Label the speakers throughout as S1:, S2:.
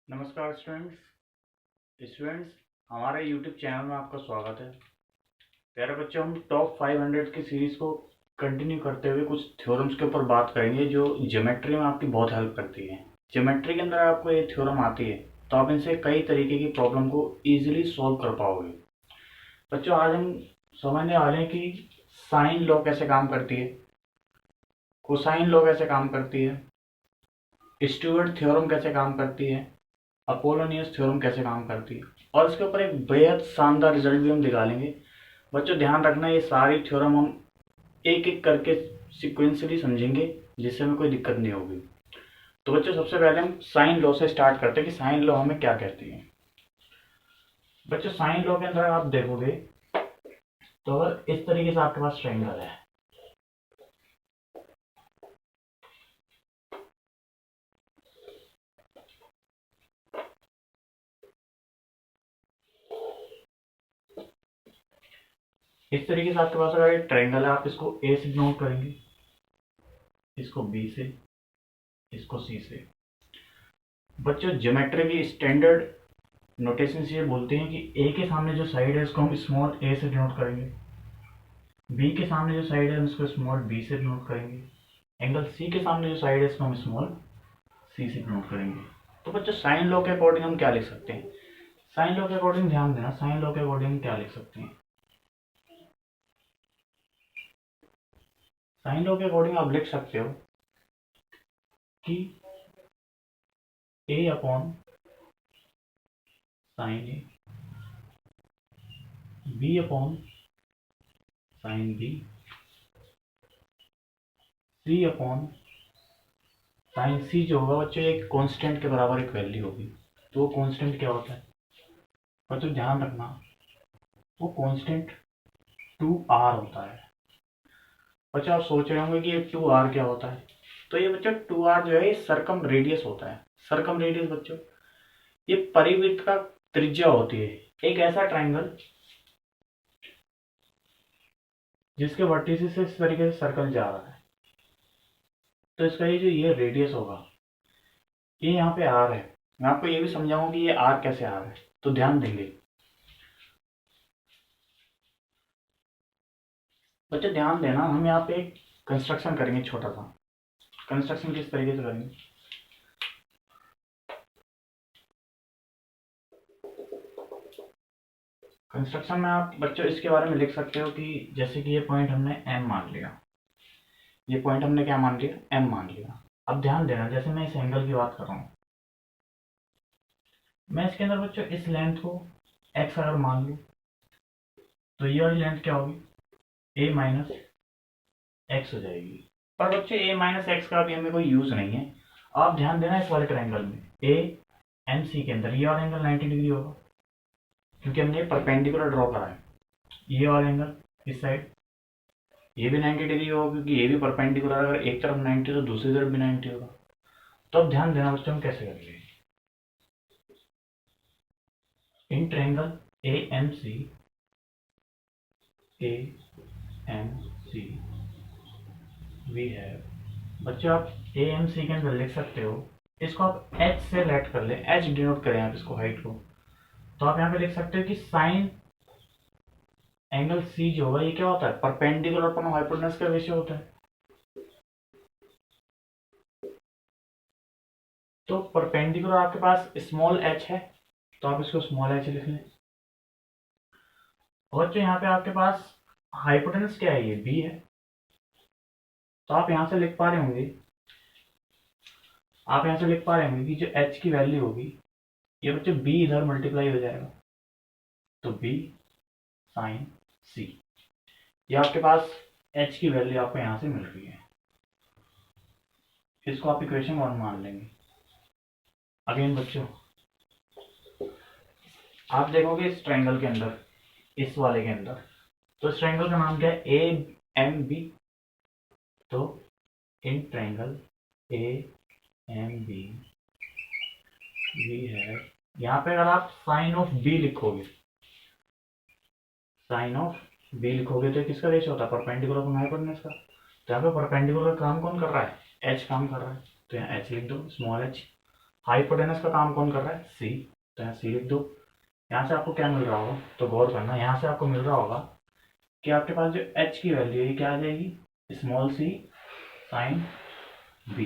S1: नमस्कार स्टूडेंट्स हमारे YouTube channel में आपका स्वागत है। प्यारे बच्चों, हम टॉप 500 की सीरीज को कंटिन्यू करते हुए कुछ थ्योरम्स के ऊपर बात करेंगे जो ज्योमेट्री में आपकी बहुत हेल्प करती है। ज्योमेट्री के अंदर आपको ये थ्योरम आती है तो आप इनसे कई तरीके की प्रॉब्लम को ईजिली सॉल्व कर पाओगे। बच्चों, आज हम समझने वाले हैं कि साइन लॉ कैसे काम करती है, कोसाइन लॉ कैसे काम करती है, स्टुअर्ट थ्योरम कैसे काम करती है, अपोलोनियस थ्योरम कैसे काम करती है, और इसके ऊपर एक बेहद शानदार रिजल्ट भी हम दिखालेंगे। बच्चों, ध्यान रखना, ये सारी थ्योरम हम एक एक करके सिक्वेंसली समझेंगे जिससे हमें कोई दिक्कत नहीं होगी। तो बच्चों, सबसे पहले हम साइन लॉ से स्टार्ट करते हैं कि साइन लॉ हमें क्या कहती है। बच्चों, साइन लॉ के अंदर आप देखोगे तो अगर इस तरीके से आपके पास ट्रायंगल है, इस तरीके से आपके पास अगर एक ट्रायंगल है, आप इसको ए से डिनोट करेंगे, इसको बी से, इसको सी से। बच्चों, ज्योमेट्री की स्टैंडर्ड नोटेशन से ये बोलते हैं कि ए के सामने जो साइड है उसको हम स्मॉल ए से डिनोट करेंगे, बी के सामने जो साइड है उसको स्मॉल बी से डिनोट करेंगे, एंगल सी के सामने जो साइड है इसको हम स्मॉल सी से डिनोट करेंगे। तो बच्चों, साइन लॉ के अकॉर्डिंग हम क्या लिख सकते हैं? साइन लॉ के अकॉर्डिंग ध्यान देना, साइन लॉ के अकॉर्डिंग क्या लिख सकते हैं? साइन लॉ के अकॉर्डिंग आप लिख सकते हो कि ए अपॉन साइन ए, बी अपॉन साइन बी, सी अपॉन साइन सी जो होगा बच्चों एक कांस्टेंट के बराबर एक वैल्यू होगी। तो वो कांस्टेंट क्या होता है बच्चों? ध्यान रखना, वो कांस्टेंट 2r होता है। बच्चों, आप सोच रहे होंगे कि ये 2r क्या होता है? तो ये बच्चों 2r जो है ये सरकम रेडियस होता है। सरकम रेडियस बच्चों ये परिवृत्त का त्रिज्या होती है। एक ऐसा ट्रायंगल जिसके वर्टिसेस से इस तरीके से सर्कल जा रहा है, तो इसका ये जो ये रेडियस होगा ये यहाँ पे r है। मैं आपको ये भी समझाऊंगा कि ये r कैसे r है, तो ध्यान देंगे। बच्चे ध्यान देना, हम यहाँ पे एक कंस्ट्रक्शन करेंगे, छोटा सा कंस्ट्रक्शन किस तरीके से करेंगे। कंस्ट्रक्शन में आप बच्चों इसके बारे में लिख सकते हो कि जैसे कि ये पॉइंट हमने m मान लिया, ये पॉइंट हमने क्या मान लिया? m मान लिया। अब ध्यान देना, जैसे मैं इस एंगल की बात कर रहा हूँ, मैं इसके अंदर बच्चों इस लेंथ को x अगर मान लूँ तो ये वाली लेंथ क्या होगी? a माइनस एक्स हो जाएगी। पर बच्चों a माइनस एक्स का अभी हमें कोई यूज नहीं है। आप ध्यान देना, इस वाले ट्रायंगल में ए एम सी के अंदर ये वाला एंगल 90 डिग्री होगा क्योंकि हमने परपेंडिकुलर ड्रॉ करा है। ये वाला एंगल इस साइड ये भी 90 डिग्री होगा क्योंकि ये भी परपेंडिकुलर, अगर एक तरफ 90 तो दूसरी तरफ भी 90 होगा। तो अब ध्यान देना बच्चों, हम कैसे करेंगे? In triangle A M C, A M C we have, बच्चों आप ए एम सी के अंदर लिख सकते हो, इसको आप एच से लेट कर ले, एच डिनोट करें आप इसको, हाइट को। तो आप यहाँ पे लिख सकते हो कि साइन एंगल सी जो होगा ये क्या होता है? परपेंडिकुलर अपॉन हाइपोटेनस का रेशियो होता है। तो परपेंडिकुलर आपके पास स्मॉल एच है तो आप इसको स्मॉल एच लिख लें। और जो यहाँ पे आपके पास हाइपोटेनस क्या है? ये बी है। तो आप यहाँ से लिख पा रहे होंगे, आप यहाँ से लिख पा रहे होंगे कि जो एच की वैल्यू होगी ये बच्चों बी इधर मल्टीप्लाई हो जाएगा, तो बी साइन सी, ये आपके पास एच की वैल्यू आपको यहाँ से मिल रही है। इसको आप इक्वेशन 1 मान लेंगे। अगेन बच्चों, आप देखोगे इस ट्रायंगल के अंदर, इस वाले के अंदर, तो इस ट्रायंगल का नाम क्या है? A M B. तो in triangle A M B वी है, यहाँ पे अगर आप साइन ऑफ बी लिखोगे, साइन ऑफ बी लिखोगे तो किसका रेशियो होता है? परपेंडिकुलर अपॉन हाइपोटेनस का। तो यहाँ पे परपेंडिकुलर काम कौन कर रहा है? एच काम कर रहा है, तो यहाँ एच लिख दो, स्मॉल एच। हाइपोटेनस का काम कौन कर रहा है? सी। तो यहाँ सी लिख दो। यहाँ से आपको क्या मिल रहा होगा, तो गौर करना, यहाँ से आपको मिल रहा होगा कि आपके पास जो एच की वैल्यू है क्या आ जाएगी, स्मॉल सी साइन बी।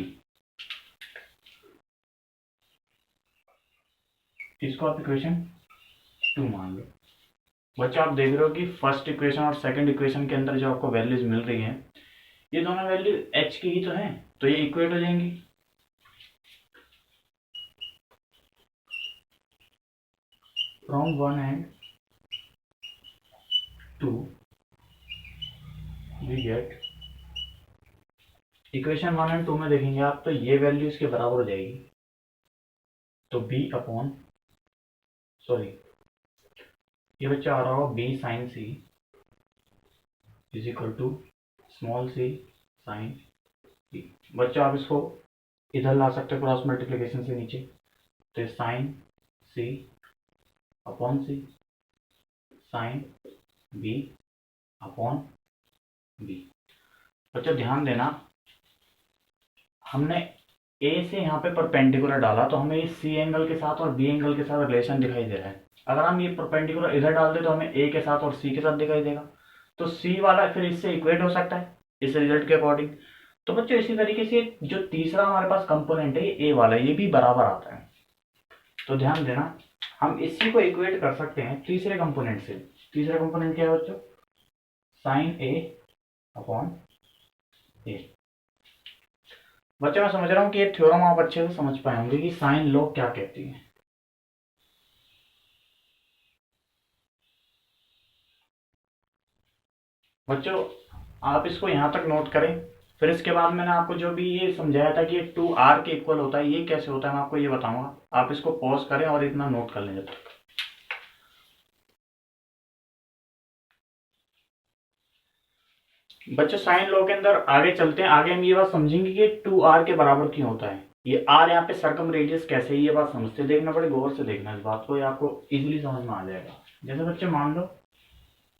S1: इसको आप इक्वेशन 2 मान लो। बच्चों आप देख रहे हो कि फर्स्ट इक्वेशन और सेकंड इक्वेशन के अंदर जो आपको वैल्यूज मिल रही हैं, ये दोनों वैल्यू एच की ही तो हैं, तो ये इक्वेट हो जाएंगी। From one and two we get, equation 1 एंड 2 में देखेंगे आप तो ये वैल्यू इसके बराबर हो जाएगी, तो बी अपॉन, सॉरी ये बच्चा आ रहा होगा B sine C is equal to small C sine C. बच्चा आप इसको इधर ला सकते हो क्रॉस मल्टीप्लिकेशन से नीचे, तो साइन सी अपॉन सी साइन बी अपॉन बी। बच्चा ध्यान देना, हमने ए से यहाँ पे परपेंडिकुलर डाला तो हमें इस सी एंगल के साथ और बी एंगल के साथ रिलेशन दिखाई दे रहा है। अगर हम ये परपेंडिकुलर इधर डाल दे तो हमें ए के साथ और सी के साथ दिखाई देगा, तो सी वाला फिर इससे इक्वेट हो सकता है इस रिजल्ट के अकॉर्डिंग। तो बच्चों इसी तरीके से जो तीसरा हमारे पास कंपोनेंट है ये ए वाला, ये भी बराबर आता है। तो ध्यान देना, हम इसी को इक्वेट कर सकते हैं तीसरे कंपोनेंट से। तीसरा कंपोनेंट क्या है बच्चों? साइन ए अपॉन ए। बच्चों मैं समझ रहा हूँ कि ये थ्योरम आप अच्छे से समझ पाए होंगे कि साइन लॉ क्या कहती है। बच्चों आप इसको यहाँ तक नोट करें, फिर इसके बाद मैंने आपको जो भी ये समझाया था कि 2r के इक्वल होता है, ये कैसे होता है मैं आपको ये बताऊंगा। आप इसको पॉज करें और इतना नोट कर लें जब तक। बच्चों साइन लॉ के अंदर आगे चलते हैं, आगे हम ये बात समझेंगे कि 2r के बराबर क्यों होता है। ये r यहाँ पे सर्कम रेडियस कैसे है, ये बात समझते देखना पड़े, गौर से देखना इस बात को, ये आपको इजीली समझ में आ जाएगा। जैसे बच्चे मान लो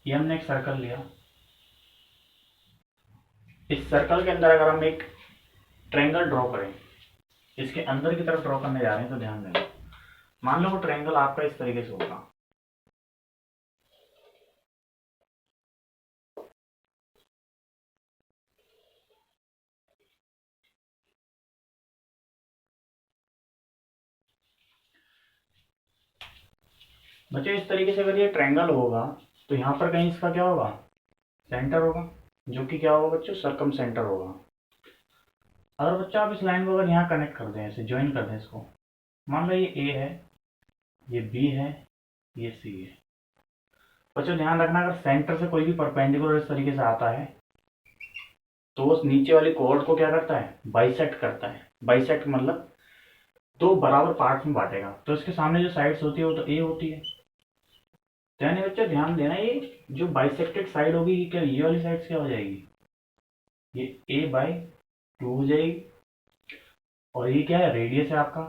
S1: ये हमने एक सर्कल लिया, इस सर्कल के अंदर अगर हम एक ट्रायंगल ड्रॉ करें, इसके अंदर की तरफ ड्रॉ करने जा रहे हैं, तो ध्यान देना, मान लो वो ट्रायंगल आपका इस तरीके से होगा। बच्चे इस तरीके से अगर ये ट्रायंगल होगा तो यहाँ पर कहीं इसका क्या होगा, सेंटर होगा, जो कि क्या होगा बच्चों, सर्कम सेंटर होगा। अगर बच्चा आप इस लाइन को अगर यहाँ कनेक्ट कर दें, ऐसे ज्वाइन कर दें इसको, मान लो ये ए है, ये बी है, ये सी है। बच्चों ध्यान रखना, अगर सेंटर से कोई भी परपेंडिकुलर इस तरीके से आता है तो उस नीचे वाली कॉर्ड को क्या करता है, बाइसेक्ट करता है। बाइसेक्ट मतलब दो बराबर पार्ट में बांटेगा, तो इसके सामने जो साइड्स होती है वो तो ए होती है। यानी बच्चा ध्यान देना, ये जो बाइसेक्टेड साइड होगी क्या, ये वाली साइड क्या हो जाएगी, ये a/2 हो जाएगी। और ये क्या है, रेडियस है आपका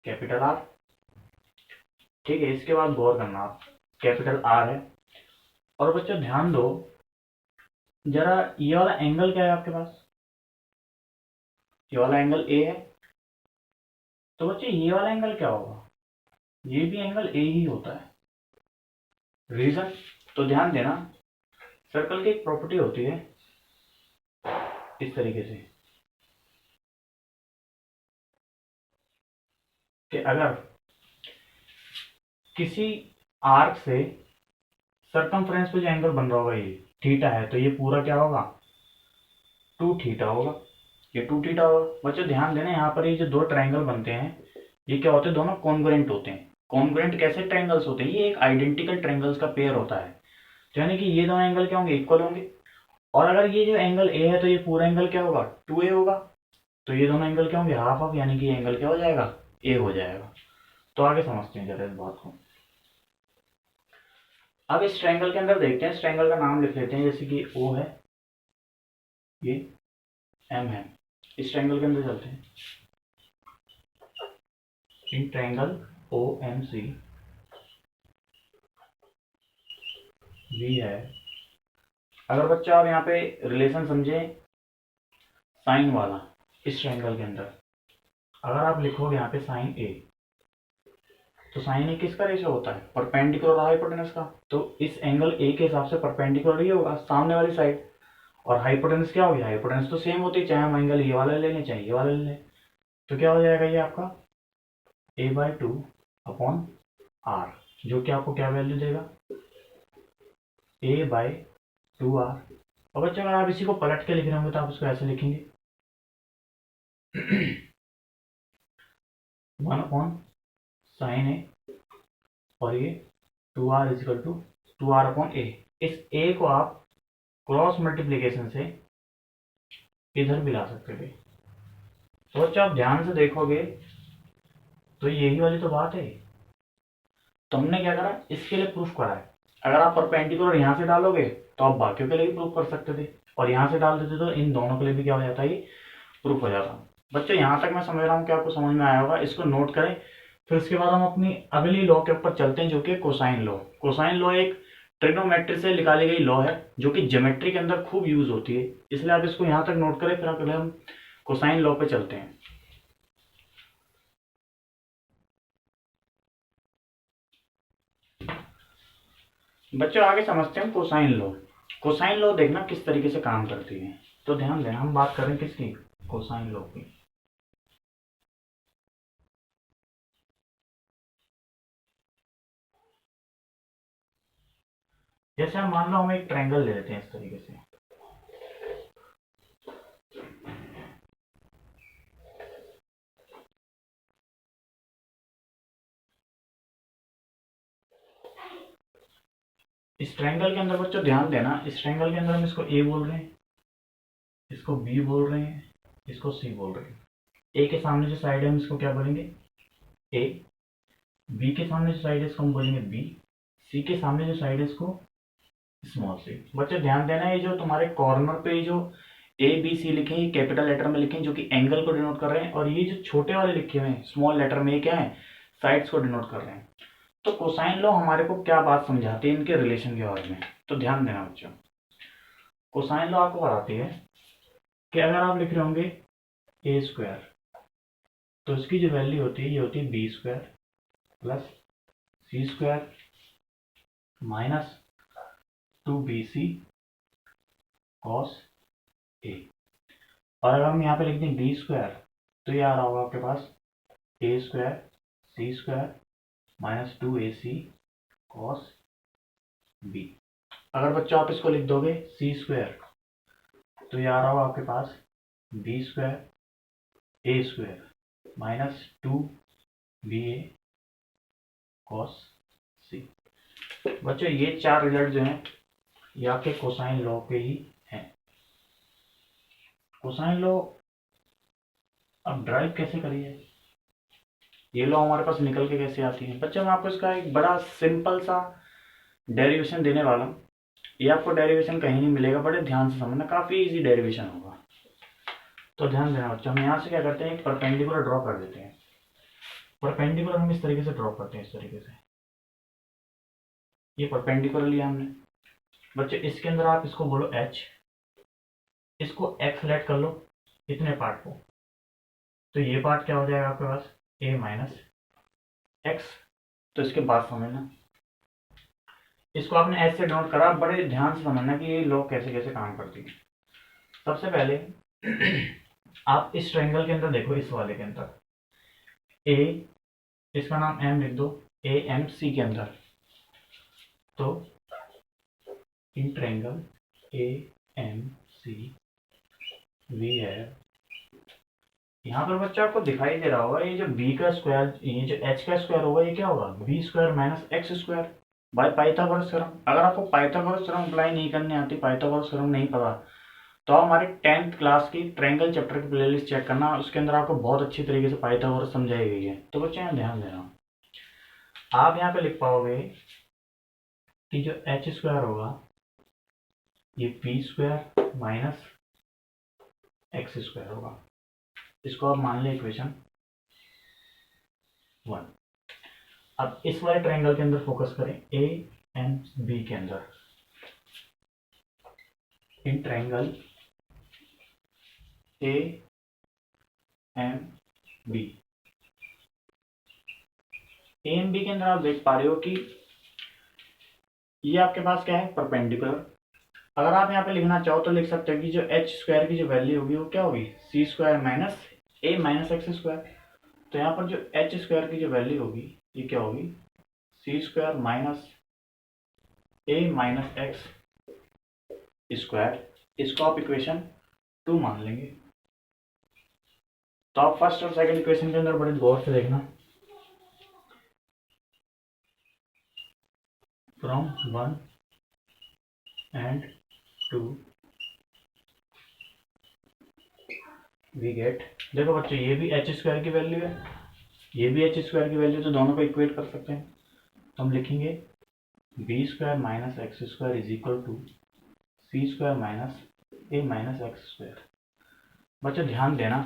S1: कैपिटल आर। ठीक है, इसके बाद गौर करना आप, कैपिटल आर है। और बच्चों ध्यान दो जरा, ये वाला एंगल क्या है आपके पास, ये वाला एंगल ए है, तो बच्चे ये वाला एंगल क्या होगा, ये भी एंगल ए ही होता है। रीजन, तो ध्यान देना, सर्कल की एक प्रॉपर्टी होती है इस तरीके से कि अगर किसी आर्क से सरकमफ्रेंस पे जो एंगल बन रहा होगा ये थीटा है, तो ये पूरा क्या होगा, 2 थीटा होगा, ये 2 थीटा होगा। बच्चों ध्यान देना, यहाँ पर ये जो दो ट्रायंगल बनते हैं ये क्या होते हैं, दोनों कॉन्ग्रुएंट होते हैं। कॉन्ग्रुएंट कैसे ट्रायंगल्स होते हैं, ये एक आइडेंटिकल ट्रायंगल्स का पेयर होता है, यानी कि ये दोनों एंगल क्या होंगे, इक्वल होंगे। और अगर ये जो एंगल ए है तो ये पूरा एंगल क्या होगा, 2a होगा, तो ये दोनों एंगल क्या होंगे, हाफ हाफ, यानी कि ये एंगल क्या हो जाएगा, ए हो जाएगा। तो आगे समझते हैं जरा इस बात को। अब इस ट्रायंगल के अंदर देखते हैं, इस ट्रायंगल का नाम लिख लेते हैं, जैसे कि ओ है, ये एम है। इस ट्रायंगल के अंदर चलते हैं, in triangle O M C we है। अगर बच्चा आप यहाँ पे रिलेशन समझे साइन वाला, इस ट्रायंगल के अंदर अगर आप लिखोगे यहाँ पे साइन ए, तो साइन ए किसका रेशो होता है, परपेंडिकुलर हाइपोटेनस का। तो इस एंगल ए के हिसाब से परपेंडिकुलर ही होगा सामने वाली साइड। और हाइपोटेनस क्या हो गया, हाइपोटेनस तो सेम होती है, चाहे हम एंगल ये वाला ले लें चाहे ये वाला ले लें। तो क्या हो जाएगा ये आपका a/2 अपॉन आर, जो कि आपको क्या वैल्यू देगा, a/2r। और बच्चों अगर आप इसी को पलट के लिख रहे होंगे तो आप इसको ऐसे लिखेंगे 1 अपॉन साइन ए, और ये 2r is equal to 2r upon ए। इस a को आप क्रॉस मल्टीप्लीकेशन से इधर भी ला सकते थे। तो बच्चों आप ध्यान से देखोगे तो यही वाली तो बात है। तो हमने क्या करा, इसके लिए प्रूफ करा है। अगर आप परपेंडिकुलर यहाँ से डालोगे तो आप बाकियों के लिए भी प्रूफ कर सकते थे, और यहाँ से डाल देते तो इन दोनों के लिए भी क्या हो जाता है, ये प्रूफ हो जाता। बच्चों यहाँ तक मैं समझ रहा हूँ कि आपको समझ में आया होगा, इसको नोट करें। फिर उसके बाद हम अपनी अगली लॉ के ऊपर चलते हैं, जो कि कोसाइन लॉ। कोसाइन लॉ एक ट्रिग्नोमेट्री से निकाली गई लॉ है, जो कि ज्योमेट्री के अंदर खूब यूज होती है, इसलिए आप इसको यहाँ तक नोट करें। फिर अगले हम कोसाइन लॉ पे चलते हैं। बच्चों आगे समझते हैं कोसाइन लॉ। कोसाइन लॉ देखना किस तरीके से काम करती है। तो ध्यान देना, हम बात करें किसकी, कोसाइन लॉ की। जैसे हम मान लो हम एक ट्रायंगल ले लेते हैं इस तरीके से। इस ट्रायंगल के अंदर बच्चों ध्यान देना, इस ट्रायंगल के अंदर हम इसको ए बोल रहे हैं, इसको बी बोल रहे हैं, इसको सी बोल रहे हैं। ए के सामने जो साइड है हम इसको क्या बोलेंगे, ए। बी के सामने जो साइड है इसको हम बोलेंगे बी। सी के सामने जो साइड है इसको स्मॉल सी। बच्चों ध्यान देना, ये जो तुम्हारे कॉर्नर पे जो ए बी सी लिखे हैं, कैपिटल लेटर में लिखे हैं, जो कि एंगल को डिनोट कर रहे हैं, और ये जो छोटे वाले लिखे हुए हैं स्मॉल लेटर में, ये क्या है, साइड्स को डिनोट कर रहे हैं। तो कोसाइन लॉ हमारे को क्या बात समझाती है इनके रिलेशन के बारे में, तो ध्यान देना बच्चों। कोसाइन लॉ आपको बताती है कि अगर आप लिख रहे होंगे ए स्क्वायर, तो इसकी जो वैल्यू होती है ये होती है B square plus C square minus 2bc cos A. और अगर हम यहाँ पे लिख दें डी स्क्वायर, तो ये आ रहा होगा आपके पास A square C square minus 2ac cos B. अगर बच्चों आप इसको लिख दोगे सी स्क्वायर, तो ये आ रहा होगा आपके पास बी स्क्वायर ए square minus 2ba cos C. बच्चों ये चार रिजल्ट जो हैं ये आपके कोसाइन लॉ के ही हैं। कोसाइन लॉ अब ड्राइव कैसे करिए, ये लॉ हमारे पास निकल के कैसे आती है। बच्चों मैं आपको इसका एक बड़ा सिंपल सा डेरिवेशन देने वाला हूँ। ये आपको डेरिवेशन कहीं नहीं मिलेगा, बड़े ध्यान से समझना, काफी इजी डेरिवेशन होगा। तो ध्यान देना बच्चों, हम यहाँ से क्या करते हैं, एक परपेंडिकुलर ड्रॉ कर देते हैं। परपेंडिकुलर हम इस तरीके से ड्रॉ करते हैं, इस तरीके से। ये परपेंडिकुलर लिया हमने। बच्चों इसके अंदर आप इसको बोलो h, इसको x लेट कर लो इतने पार्ट को। तो ये पार्ट क्या हो जाएगा आपके पास, a माइनस एक्स। तो इसके बाद समझना, इसको आपने एच से डिनोट करा। बड़े ध्यान से समझना कि ये लॉ कैसे कैसे काम करती है। सबसे पहले आप इस ट्रायंगल के अंदर देखो, इस वाले के अंदर ए, इसका नाम m लिख दो, ए एम सी के अंदर। तो in triangle A M C we है। यहाँ पर बच्चा आपको दिखाई दे रहा होगा ये जो b का स्क्वायर, ये जो h का स्क्वायर होगा, ये क्या होगा b square minus x square by Pythagoras theorem. अगर आपको पाइथागोरस थ्योरम अप्लाई नहीं करनी आती, पाइथागोरस थ्योरम नहीं पता, तो आप हमारे 10th क्लास की ट्रायंगल चैप्टर की प्लेलिस्ट चेक करना, उसके अंदर आपको बहुत अच्छी तरीके से पाइथागोरस समझाई गई है। तो बच्चे यहाँ ध्यान देना, आप यहाँ पे लिख पाओगे कि जो एच स्क्वायर होगा ये P square minus x square होगा। इसको आप मान लें इक्वेशन 1। अब इस वाले ट्रायंगल के अंदर फोकस करें, ए एंड बी के अंदर। In triangle A M B. A and B के अंदर आप देख पा रहे हो कि ये आपके पास क्या है, परपेंडिकुलर। अगर आप यहाँ पे लिखना चाहो तो लिख सकते हो कि जो एच स्क्वायर की जो वैल्यू होगी वो क्या होगी, सी square minus A minus x square. तो यहाँ पर जो एच स्क्वायर की जो वैल्यू होगी ये क्या होगी, सी square minus A minus x square. इसको आप इक्वेशन 2 मान लेंगे। तो आप फर्स्ट और सेकंड इक्वेशन के अंदर बड़े गौर से देखना, फ्रॉम 1 एंड 2 वी गेट, देखो बच्चों ये भी एच स्क्वायर की वैल्यू है, ये भी एच स्क्वायर की वैल्यू, तो दोनों को इक्वेट कर सकते हैं। तो हम लिखेंगे B square minus x square is equal to C square minus A minus x square. बच्चों ध्यान देना,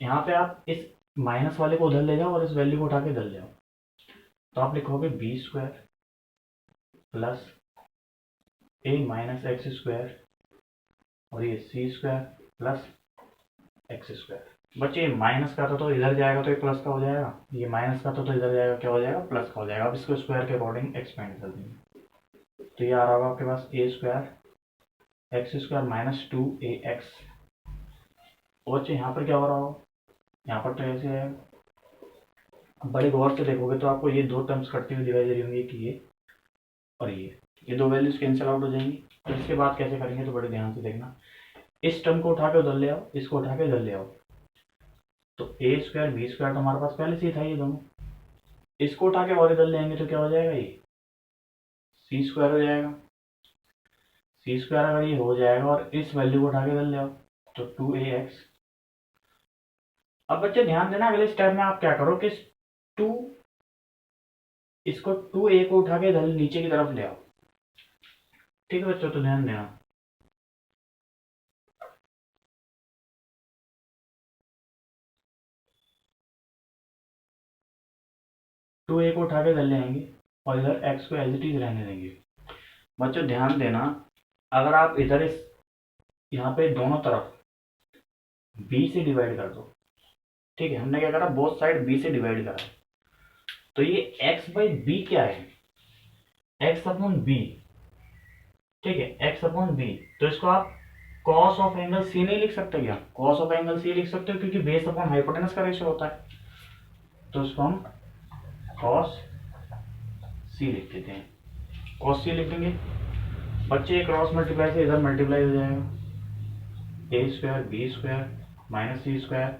S1: यहाँ पे आप इस माइनस वाले को उधर ले जाओ और इस वैल्यू को उठा के इधर ले आओ। तो आप लिखोगे बी स्क्वायर प्लस ए माइनस एक्स स्क्वायर और ये सी स्क्वायर प्लस एक्स स्क्वायर। बच्चे ये माइनस का था तो इधर जाएगा तो ये प्लस का हो जाएगा, ये माइनस का था तो इधर जाएगा क्या हो जाएगा, प्लस का हो जाएगा। अब इसको स्क्वायर के अकॉर्डिंग एक्सपेंड कर देंगे। तो ये आ रहा होगा आपके पास A square X square minus 2ax। बच्चे यहाँ पर क्या हो रहा हो, यहाँ पर तो ऐसे है, बड़े गौर से देखोगे तो आपको ये दो टर्म्स कटती हुई दिखाई दे रही होंगी कि ये और ये दो वैल्यूज कैंसिल आउट हो जाएंगी। तो इसके बाद कैसे करेंगे तो बड़े ध्यान से देखना, इस टर्म को उठा के उधर ले आओ, इसको उठा के इधर ले आओ। तो ए स्क्वायर बी स्क्वायर तो हमारे पास पहले से ही था ये दोनों, इसको उठा के और इधर ले आएंगे तो क्या हो जाएगा, ये सी स्क्वायर हो जाएगा। सी स्क्वायर अगर ये हो जाएगा और इस वैल्यू को उठा के इधर ले आओ तो 2ax। अब बच्चे ध्यान देना, अगले स्टेप में आप क्या करो कि टू इसको 2a को उठा के इधर नीचे की तरफ ले आओ। ठीक है बच्चों, तो ध्यान देना, टू ए को उठा के इधर ले आएंगे और इधर x को एज इट इज रहने देंगे। बच्चों ध्यान देना, अगर आप इधर इस यहाँ पे दोनों तरफ b से डिवाइड कर दो, ठीक है, हमने क्या करा, बोथ साइड b से डिवाइड करा, तो ये x बाई बी क्या है, x अपॉन बी। ठीक है, x अपॉन बी, तो इसको आप कॉस ऑफ एंगल सी नहीं लिख सकते क्या, कॉस ऑफ एंगल सी लिख सकते हो क्योंकि बेस अपॉन हाइपोटेनस का रेशियो होता है। तो इसको हम कॉस सी लिख देते हैं, कॉस सी लिख देंगे। बच्चे क्रॉस मल्टीप्लाई से इधर मल्टीप्लाई हो जाएगा, ए स्क्वायर बी स्क्वायर माइनस सी स्क्वायर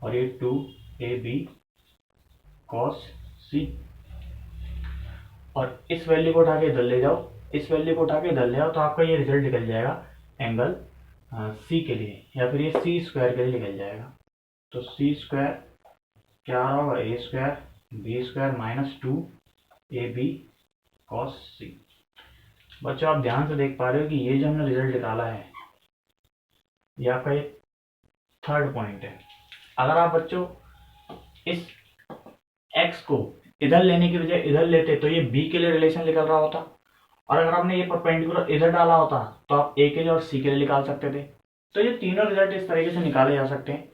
S1: और ये 2ab कॉस सी। और इस वैल्यू को उठा के इधर ले जाओ, इस वैल्यू को उठा के इधर ले आओ, तो आपका ये रिजल्ट निकल जाएगा एंगल सी के लिए, या फिर ये सी स्क्वायर के लिए निकल जाएगा। तो सी स्क्वायर क्या आ रहा होगा, A square B square minus 2ab cos C. बच्चों आप ध्यान से देख पा रहे हो कि ये जो हमने रिजल्ट निकाला है ये आपका ये थर्ड पॉइंट है। अगर आप बच्चों इस x को इधर लेने की बजाय इधर लेते तो ये b के लिए रिलेशन निकल रहा होता, और अगर आपने ये परपेंडिकुलर इधर डाला होता तो आप a के लिए और c के लिए निकाल सकते थे। तो ये तीनों रिजल्ट इस तरीके से निकाले जा सकते हैं,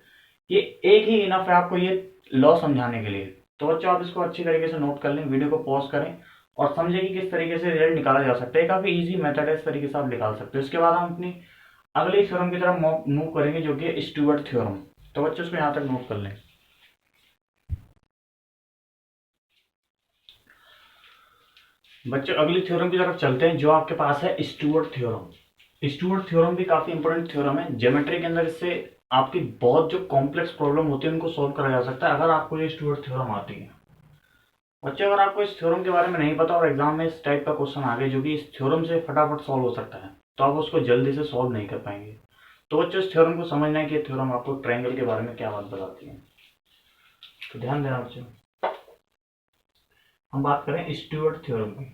S1: ये एक ही इनफ है आपको ये लॉ समझाने के लिए। तो बच्चों आप इसको अच्छी तरीके से नोट कर लें, वीडियो को पॉज करें और समझें कि किस तरीके से रिजल्ट निकाला जा सकता है। काफी इजी मेथड है, इस तरीके से आप निकाल सकते हो। इसके बाद हम अपनी अगले थ्योरम की तरफ मूव करेंगे जो कि स्टुअर्ट थ्योरम। तो बच्चों इसको यहाँ तक नोट कर लें। बच्चों अगली थ्योरम की तरफ चलते हैं जो आपके पास है स्टुअर्ट थ्योरम। स्टुअर्ट थ्योरम भी काफी इंपॉर्टेंट थ्योरम है, ज्योमेट्री के अंदर इससे आपकी बहुत जो कॉम्प्लेक्स प्रॉब्लम होती है उनको सोल्व करा जा सकता है अगर आपको ये स्टुअर्ट थ्योरम आती है। बच्चों अगर आपको इस थ्योरम के बारे में नहीं पता और एग्जाम में इस टाइप का क्वेश्चन आ गया जो कि इस थ्योरम से फटाफट सॉल्व हो सकता है, तो आप उसको जल्दी से सॉल्व नहीं कर पाएंगे। तो बच्चों इस थ्योरम को समझना है कि थ्योरम आपको ट्रायंगल के बारे में क्या बात बताती है। तो ध्यान देना बच्चों, हम बात करें स्टुअर्ट थ्योरम की।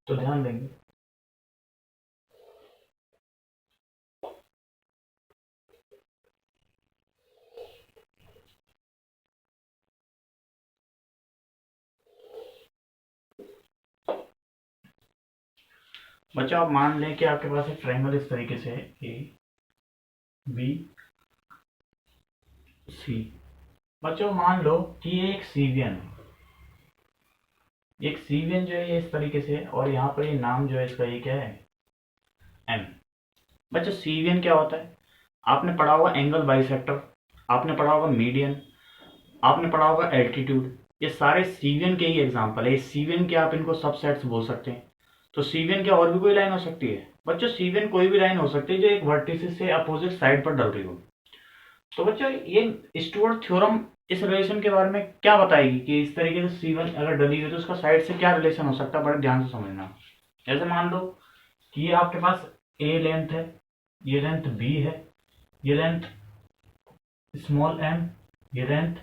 S1: तो ध्यान देंगे, बच्चों आप मान लें कि आपके पास एक ट्रायंगल इस तरीके से है, ए बी सी। बच्चों मान लो कि ये एक सीवियन है, एक सीवियन जो है ये इस तरीके से है, और यहाँ पर ये नाम जो है इसका ये क्या है, एम। बच्चों सीवियन क्या होता है, आपने पढ़ा होगा एंगल बाइसेक्टर, आपने पढ़ा होगा मीडियन, आपने पढ़ा होगा एल्टीट्यूड। ये सारे सीवियन के ही एग्जाम्पल है। सीवियन के आप इनको सबसेट्स बोल सकते हैं। तो सीवियन क्या और भी कोई लाइन हो सकती है? बच्चों सीवियन कोई भी लाइन हो सकती है जो एक वर्टिसिस से अपोजिट साइड पर डल रही हो। तो बच्चों ये स्टुअर्ट थ्योरम इस रिलेशन के बारे में क्या बताएगी कि इस तरीके से सीवन अगर डली हुई तो उसका साइड से क्या रिलेशन हो सकता है, बड़े ध्यान से समझना। जैसे मान लो कि ये आपके पास ए लेंथ है, ये लेंथ बी है, ये लेंथ स्मॉल एम, ये लेंथ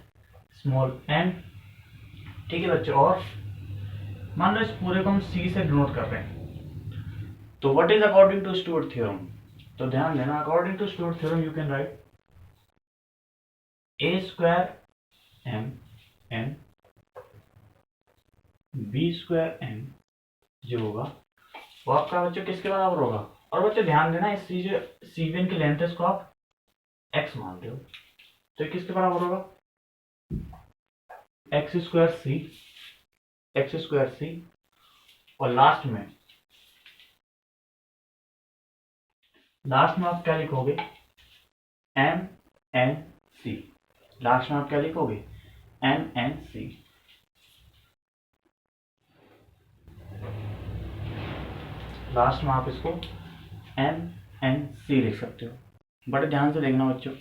S1: स्मॉल एम। ठीक है बच्चों, और मान लो इस पूरे को हम सी से डिनोट कर रहे हैं। तो what is according to Stewart theorem? तो ध्यान देना, according to Stewart theorem you can write A square M N B square M जो होगा वो आपका बच्चों किसके बराबर होगा? और बच्चों ध्यान देना, इस सीवियन की लेंथ इसको आप एक्स मान रहे हो, तो ये किसके बराबर होगा? एक्स स्क्वायर सी। और लास्ट में आप क्या लिखोगे? M N C. लास्ट में आप क्या लिखोगे? M N C. लास्ट में आप इसको एम एन सी लिख सकते हो। बड़े ध्यान से देखना बच्चों,